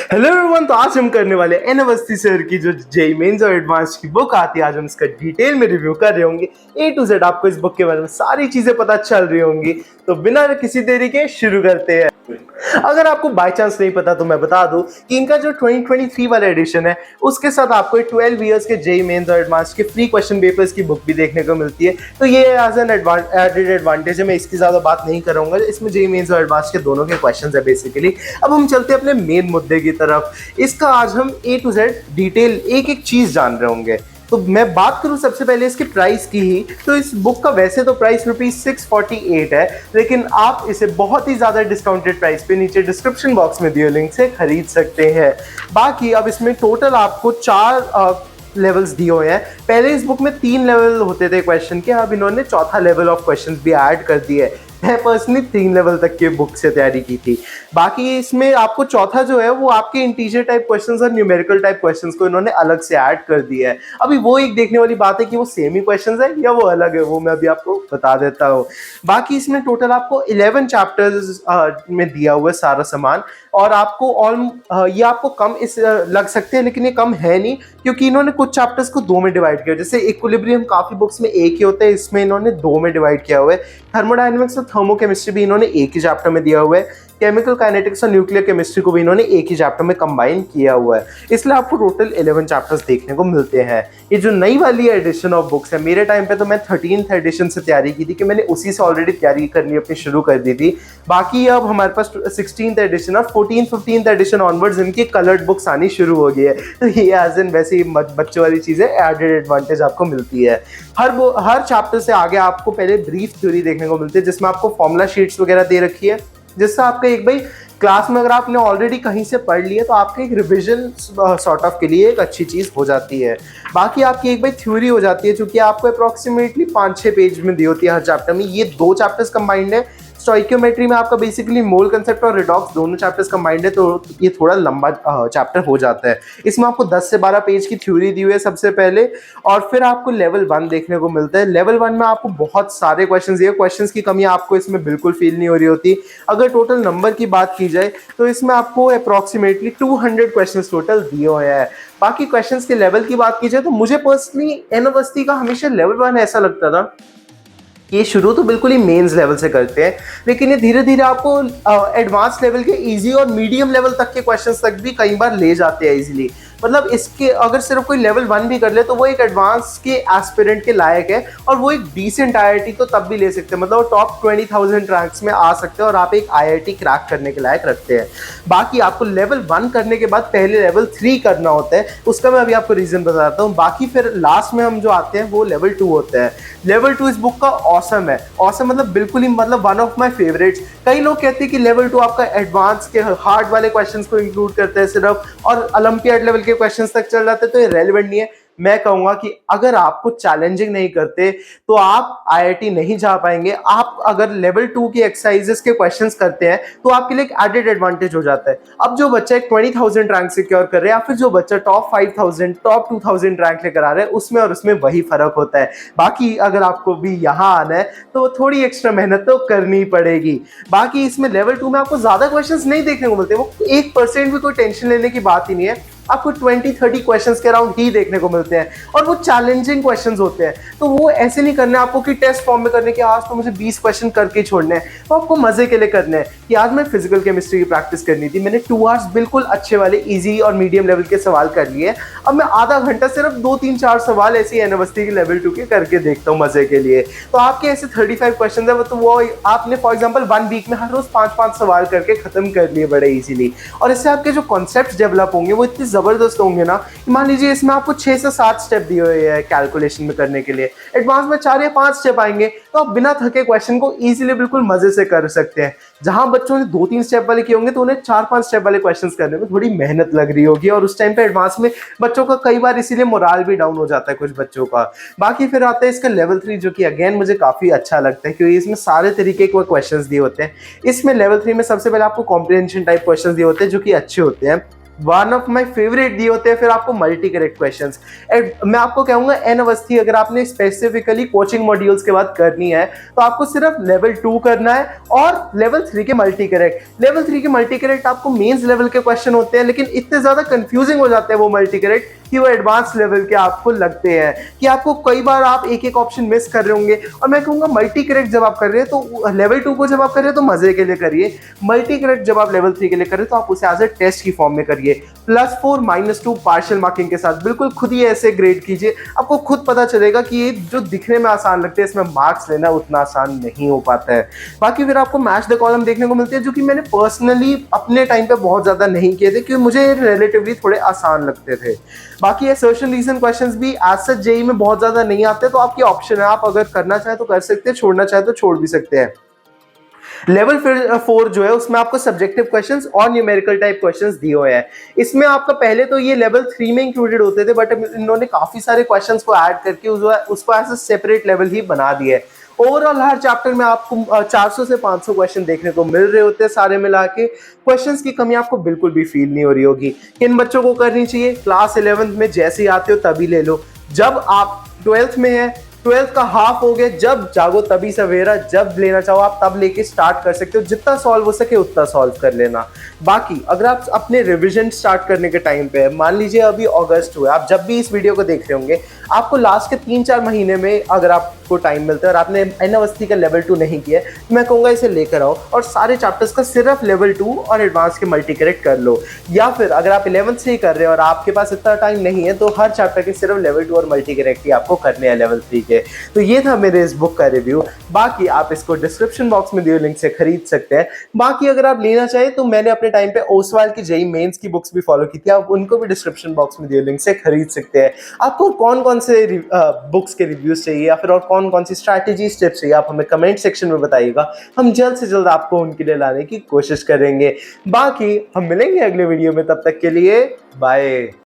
Hello everyone. तो आज हम करने वाले एन अवस्थी सर की जो जेईई मेंस और एडवांस की बुक आती है, आज हम इसका डिटेल में रिव्यू कर रहे होंगे। ए टू जेड आपको इस बुक के बारे में सारी चीजें पता चल रही होंगी। तो बिना किसी देरी के शुरू करते हैं। अगर आपको बाय चांस नहीं पता तो मैं बता दूं कि इनका जो 2023 वाला एडिशन है उसके साथ आपको 12 इयर्स के जेईई मेंस और एडवांस के फ्री क्वेश्चन पेपर्स की बुक भी देखने को मिलती है। तो ये एज एन एडेड एडवांटेज है। मैं इसकी ज्यादा बात नहीं करूंगा, इसमें जेईई मेंस और एडवांस के दोनों के क्वेश्चंस है बेसिकली। अब हम चलते हैं अपने मेन मुद्दे की तरफ। इसका आज हम ए टू जेड डिटेल एक एक चीज जान रहे होंगे। तो मैं बात करूं सबसे पहले इसके प्राइस की ही, तो इस बुक का वैसे तो प्राइस ₹648 है, लेकिन आप इसे बहुत ही ज्यादा डिस्काउंटेड प्राइस पे नीचे डिस्क्रिप्शन बॉक्स में दिए लिंक से खरीद सकते हैं। बाकी अब इसमें टोटल आपको 4 लेवल्स दिए हुए हैं। पहले इस बुक में 3 लेवल होते थे क्वेश्चन के, अब इन्होंने चौथा लेवल ऑफ क्वेश्चन भी ऐड कर दिए है। मैं पर्सनली 3 लेवल तक की बुक से तैयारी की थी। बाकी इसमें आपको चौथा जो है वो आपके इंटीजर टाइप क्वेश्चंस और न्यूमेरिकल टाइप क्वेश्चंस को इन्होंने अलग से ऐड कर दिया है। अभी वो एक देखने वाली बात है कि वो सेम ही क्वेश्चंस है या वो अलग है, वो मैं अभी आपको बता देता हूँ। बाकी इसमें टोटल आपको 11 चैप्टर्स में दिया हुआ है सारा सामान। और आपको ये आपको कम इस लग सकते हैं, लेकिन ये कम है नहीं, क्योंकि इन्होंने कुछ चैप्टर्स को 2 में डिवाइड किया। जैसे इक्विलिब्रियम काफी बुक्स में एक ही होता है, इसमें इन्होंने 2 में डिवाइड किया हुआ है। थर्मोडायनेमिक्स और थर्मोकेमिस्ट्री भी इन्होंने एक ही चैप्टर में दिया हुआ है। केमिकल काइनेटिक्स और न्यूक्लियर केमिस्ट्री को भी इन्होंने एक ही चैप्टर में कंबाइन किया हुआ है। इसलिए आपको टोटल 11 चैप्टर्स देखने को मिलते हैं। ये जो नई वाली एडिशन ऑफ बुक्स है, मेरे टाइम पे तो मैं 13th एडिशन से तैयारी की थी कि मैंने उसी से ऑलरेडी तैयारी करनी अपनी शुरू कर दी थी। बाकी अब हमारे पास 16th एडिशन और 14th 15th एडिशन ऑनवर्ड्स इनकी कलर्ड बुक्स आनी शुरू हो गई है। तो ये एज एन वैसे ही बच्चों वाली चीज़ है, एडेड एडवांटेज आपको मिलती है। हर चैप्टर से आगे आपको पहले ब्रीफ थ्योरी देखने को मिलती है, जिसमें आपको फॉर्मूला शीट्स वगैरह दे रखी है, जिससे आपका एक भाई क्लास में अगर आपने ऑलरेडी कहीं से पढ़ लिया तो आपके एक रिविजन सॉर्ट ऑफ के लिए एक अच्छी चीज़ हो जाती है। बाकी आपकी एक भाई थ्योरी हो जाती है, जो कि आपको अप्रॉक्सीमेटली 5-6 पेज में दी होती है हर चैप्टर में। ये 2 चैप्टर्स कंबाइंड है। स्टोइकियोमेट्री में आपका बेसिकली मोल कंसेप्ट और रिडॉक्स दोनों चैप्टर्स कंबाइंड है, तो ये थोड़ा लंबा चैप्टर हो जाता है। इसमें आपको 10 से 12 पेज की थ्योरी दी हुई है सबसे पहले, और फिर आपको लेवल 1 देखने को मिलता है। लेवल 1 में आपको बहुत सारे क्वेश्चंस दिए, क्वेश्चंस की कमी आपको इसमें बिल्कुल फील नहीं हो रही होती। अगर टोटल नंबर की बात की जाए तो इसमें आपको अप्रॉक्सीमेटली 200 क्वेश्चंस टोटल दिए हुए हैं। बाकी क्वेश्चंस के लेवल की बात की जाए तो मुझे पर्सनली एन अवस्थी का हमेशा लेवल 1 ऐसा लगता था, ये शुरू तो बिल्कुल ही मेंस लेवल से करते हैं, लेकिन ये धीरे धीरे आपको एडवांस लेवल के इजी और मीडियम लेवल तक के क्वेश्चंस तक भी कई बार ले जाते हैं इजीली। मतलब इसके अगर सिर्फ कोई लेवल 1 भी कर ले तो वो एक एडवांस के एस्पिरेंट के लायक है, और वो एक डिसेंट आईआईटी तो तब भी ले सकते हैं। मतलब टॉप 20,000 रैंक्स में आ सकते हैं और आप एक आईआईटी क्रैक करने के लायक रखते हैं। बाकी आपको लेवल 1 करने के बाद पहले लेवल 3 करना होता है, उसका मैं अभी आपको रीजन बताता हूँ। बाकी फिर लास्ट में हम जो आते हैं वो लेवल 2 होता है। लेवल 2 इस बुक का ऑसम है। ऑसम मतलब बिल्कुल ही, मतलब वन ऑफ माई फेवरेट्स। कई लोग कहते हैं कि लेवल 2 आपका एडवांस के हार्ड वाले क्वेश्चंस को इंक्लूड करते हैं सिर्फ, और ओलंपियाड लेवल के क्वेश्चंस तक चल जाते हैं, तो ये रेलेवेंट नहीं है। मैं कहूंगा कि अगर आपको चैलेंजिंग नहीं करते तो आप आईआईटी नहीं जा पाएंगे। आप अगर लेवल 2 की एक्सरसाइजेस के क्वेश्चंस करते हैं तो आपके लिए एक एडेड एडवांटेज हो जाता है। अब जो बच्चा एक 20,000 रैंक सिक्योर कर रहे हैं, या फिर जो बच्चा टॉप 5,000 टॉप 2,000 रैंक लेकर आ रहे हैं, उसमें और उसमें वही फर्क होता है। बाकी अगर आपको भी यहाँ आना है तो थोड़ी एक्स्ट्रा मेहनत तो करनी पड़ेगी। बाकी इसमें लेवल 2 में आपको ज्यादा क्वेश्चंस नहीं देखने को मिलते, वो 1% भी कोई टेंशन लेने की बात ही नहीं है। आपको 20-30 क्वेश्चंस के अराउंड ही देखने को मिलते हैं, और वो चैलेंजिंग क्वेश्चंस होते हैं। तो वो ऐसे नहीं करने आपको कि टेस्ट फॉर्म में करने के आज तो मुझे 20 क्वेश्चन करके छोड़ने हैं। तो आपको मजे के लिए करने हैं कि आज मैं फिजिकल केमिस्ट्री की प्रैक्टिस करनी थी, मैंने 2 आवर्स बिल्कुल अच्छे वाले इजी और मीडियम लेवल के सवाल कर लिए। अब मैं आधा घंटा सिर्फ 2-3-4 सवाल ऐसे एन अवस्थी के लेवल 2 के करके देखता हूँ मजे के लिए। तो आपके ऐसे 35 क्वेश्चन है, तो वो आपने फॉर एग्जाम्पल 1 वीक में हर रोज 5-5 सवाल करके खत्म कर लिए बड़े इजीली। और इससे आपके जो कॉन्सेप्ट डेवलप होंगे वो इतने जबरदस्त होंगे ना। मान लीजिए इसमें आपको 6 से 7 स्टेप दिए हुए हैं कैलकुलेशन में करने के लिए, एडवांस में 4 या 5 स्टेप आएंगे, तो आप बिना थके क्वेश्चन को इजीली बिल्कुल मजे से कर सकते हैं। जहां बच्चों ने 2-3 स्टेप वाले किए होंगे तो उन्हें 4-5 स्टेप वाले क्वेश्चंस करने में थोड़ी मेहनत लग रही होगी, और उस टाइम पे एडवांस में बच्चों का कई बार इसीलिए मोराल भी डाउन हो जाता है कुछ बच्चों का। बाकी फिर आता है इसका लेवल 3, जो कि अगेन मुझे काफी अच्छा लगता है, क्योंकि इसमें सारे तरीके के क्वेश्चंस दिए होते हैं। इसमें लेवल 3 में सबसे पहले आपको कॉम्प्रिहेंशन टाइप क्वेश्चंस दिए होते हैं, जो कि अच्छे होते हैं। वन ऑफ माय फेवरेट दिए होते हैं फिर आपको मल्टी करेक्ट क्वेश्चंस। एंड मैं आपको कहूंगा एन अवस्थी अगर आपने स्पेसिफिकली कोचिंग मॉड्यूल्स के बाद करनी है तो आपको सिर्फ लेवल 2 करना है और लेवल 3 के मल्टी करेक्ट। लेवल 3 के मल्टी करेक्ट आपको मेंस लेवल के क्वेश्चन होते हैं, लेकिन इतने ज्यादा कंफ्यूजिंग हो जाते हैं वो मल्टी करेक्ट कि वो एडवांस लेवल के आपको लगते हैं कि आपको कई बार आप एक एक ऑप्शन मिस कर रहे होंगे। और मैं कहूंगा मल्टी करेक्ट जब आप कर रहे हैं तो लेवल 2 को जब आप कर रहे हैं तो मजे के लिए करिए, मल्टी करेक्ट जब आप लेवल 3 के लिए कर रहे हैं तो आप उसे एज ए टेस्ट की फॉर्म में करिए, +4 -2 पार्शियल मार्किंग के साथ। बिल्कुल खुद ही ऐसे ग्रेड कीजिए, आपको खुद पता चलेगा कि ये जो दिखने में आसान लगते हैं इसमें मार्क्स लेना उतना आसान नहीं हो पाता है। बाकी फिर आपको मैच द कॉलम देखने को मिलते हैं जो कि मैंने पर्सनली अपने टाइम पे बहुत ज्यादा नहीं किए थे क्योंकि मुझे रिलेटिवली थोड़े आसान लगते थे। बाकी असर्शन रीजन क्वेश्चंस भी एज सच जेईई में बहुत ज्यादा नहीं आते, तो आपकी ऑप्शन है, आप अगर करना चाहे तो कर सकते हैं, छोड़ना चाहे तो छोड़ भी सकते हैं। लेवल 4 जो है उसमें आपको सब्जेक्टिव क्वेश्चंस और न्यूमेरिकल टाइप क्वेश्चंस दिए हुए हैं। इसमें आपका पहले तो ये लेवल 3 में इंक्लूडेड होते थे, बट इन्होंने काफी सारे क्वेश्चंस को ऐड करके उसको एज अ सेपरेट लेवल ही बना दिया है। ओवरऑल हर चैप्टर में आपको 400 से 500 क्वेश्चन देखने को मिल रहे होते हैं सारे मिला के। क्वेश्चंस की कमी आपको बिल्कुल भी फील नहीं हो रही होगी। किन बच्चों को करनी चाहिए? क्लास 11th में जैसे ही आते हो तभी ले लो। जब आप 12th में है, 12th का हाफ हो गया, जब जागो तभी सवेरा, जब लेना चाहो आप तब लेके स्टार्ट कर सकते हो, जितना सॉल्व हो सके उतना सॉल्व कर लेना। बाकी अगर आप अपने रिवीजन स्टार्ट करने के टाइम पे, मान लीजिए अभी अगस्त हुआ, आप जब भी इस वीडियो को देख रहे होंगे आपको लास्ट के 3-4 महीने में अगर आपको टाइम मिलता है और आपने एन अवस्थी का लेवल 2 नहीं किया तो मैं कहूँगा इसे लेकर आओ और सारे चैप्टर्स का सिर्फ लेवल 2 और एडवांस के मल्टी करेक्ट कर लो। या फिर अगर आप 11th से ही कर रहे हो और आपके पास इतना टाइम नहीं है तो हर चैप्टर के सिर्फ लेवल 2 और मल्टी करेक्ट ही आपको करने हैं लेवल 3 के। तो ये था मेरे इस बुक का रिव्यू। बाकी आप इसको डिस्क्रिप्शन बॉक्स में दिए लिंक से खरीद सकते हैं। बाकी अगर आप लेना चाहें तो मैंने अपने टाइम पे ओसवाल की जेईई मेंस की बुक्स भी फॉलो की थी, आप उनको भी डिस्क्रिप्शन बॉक्स में दिए लिंक से खरीद सकते हैं। आपको कौन कौन से बुक्स के रिव्यूज चाहिए या फिर और कौन कौन सी स्ट्रैटेजी स्टेप्स चाहिए आप हमें कमेंट सेक्शन में बताइएगा, हम जल्द से जल्द आपको उनके लिए लाने की कोशिश करेंगे। बाकी हम मिलेंगे अगले वीडियो में, तब तक के लिए बाय।